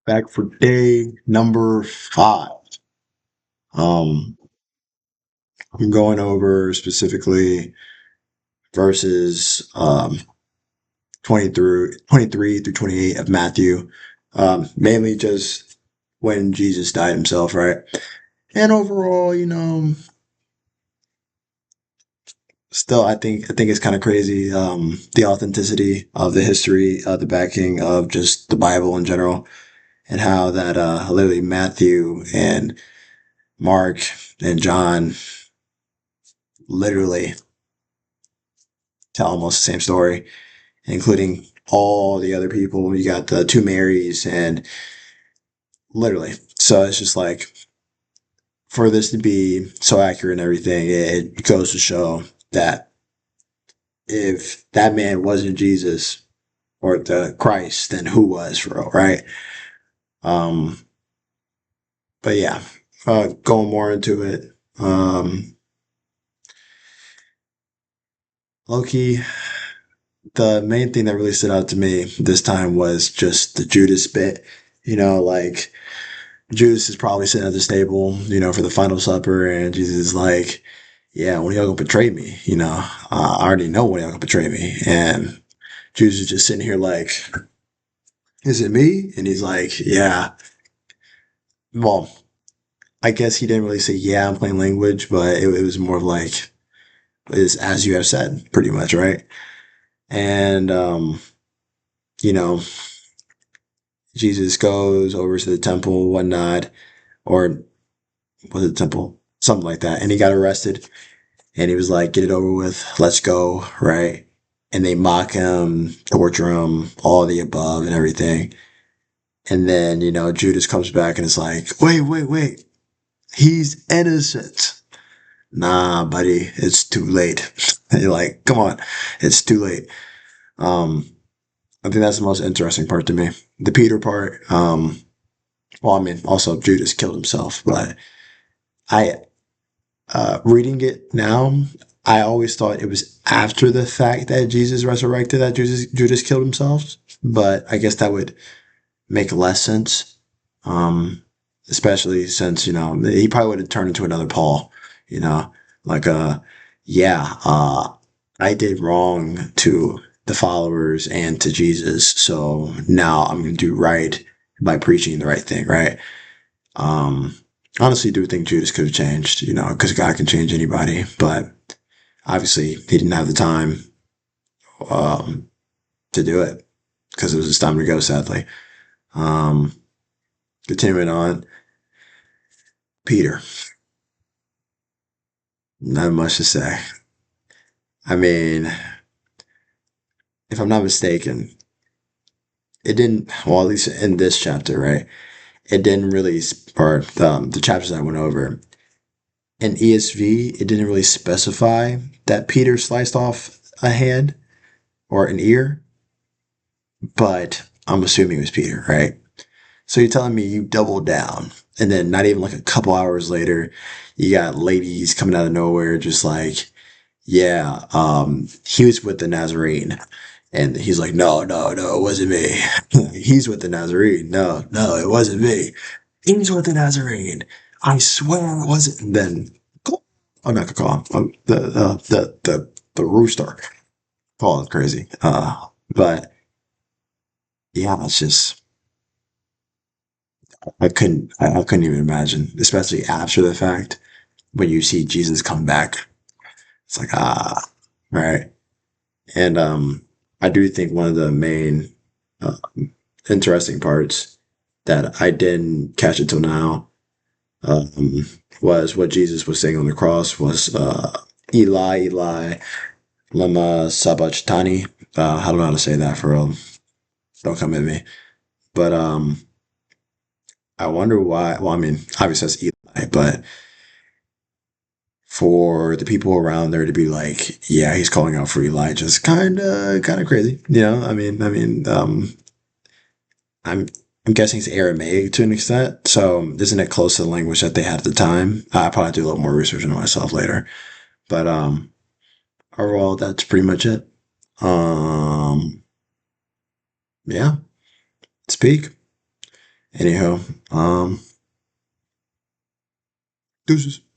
back for day number 5. Um, I'm going over specifically verses 23 through 28 of Matthew, mainly just when Jesus died himself, right? And overall, still, I think it's kind of crazy, the authenticity of the history, the backing of just the Bible in general, and how that literally Matthew and Mark and John literally tell almost the same story, including all the other people. You got the two Marys and literally. So it's just like for this to be so accurate and everything, it goes to show that if that man wasn't Jesus or the Christ, then who was for real, right? Um, but yeah, going more into it. Loki, the main thing that really stood out to me this time was just the Judas bit. Like Judas is probably sitting at the table, for the final supper, and Jesus is like, "Yeah, when y'all gonna betray me? I already know when y'all gonna betray me." And Judas is just sitting here like, "Is it me?" And he's like, "Yeah." Well, I guess he didn't really say, "Yeah, I'm playing language," but it was more of like, "Is as you have said," pretty much, right? And you know, Jesus goes over to the temple, whatnot, or was it the temple? Something like that. And he got arrested. And he was like, "Get it over with. Let's go." Right. And they mock him, torture him, all the above and everything. And then, Judas comes back and is like, "Wait, wait, wait. He's innocent." Nah, buddy, it's too late. And you're like, "Come on, it's too late." Um, I think that's the most interesting part to me. The Peter part, well, I mean, also Judas killed himself, but I reading it now, I always thought it was after the fact that Jesus resurrected that Judas killed himself. But I guess that would make less sense, especially since he probably would have turned into another Paul. You know, like yeah, I did wrong to the followers and to Jesus, so now I'm going to do right by preaching the right thing, right? Um, Honestly, do think Judas could have changed, because God can change anybody, but obviously he didn't have the time um, to do it because it was his time to go, sadly. Um, Continuing on, Peter, not much to say. I mean, if I'm not mistaken, it didn't, well, at least in this chapter, right? It didn't really, or the chapters I went over, in ESV, it didn't really specify that Peter sliced off a hand or an ear, but I'm assuming it was Peter, right? So you're telling me you doubled down, and then not even like a couple hours later, you got ladies coming out of nowhere, just like, "Yeah, he was with the Nazarene," and he's like, "No, no, no, it wasn't me." He's with the Nazarene. No, no, it wasn't me. He's with the Nazarene. I swear it wasn't. And then, I'm not gonna call him the rooster. Call it crazy. But yeah, it's just I couldn't even imagine, especially after the fact when you see Jesus come back. It's like right. And I do think one of the main uh, interesting parts that I didn't catch until now um, was what Jesus was saying on the cross was Eli, Eli, lama sabachthani. I don't know how to say that for real. Don't come at me. But I wonder why. Well, I mean, obviously that's Eli, but for the people around there to be like, "Yeah, he's calling out for Elijah," is kind of crazy. I'm I'm guessing it's Aramaic to an extent, so isn't it close to the language that they had at the time? I probably do a little more research on myself later, but overall, that's pretty much it. Um, yeah, speak. Anyhow, deuces.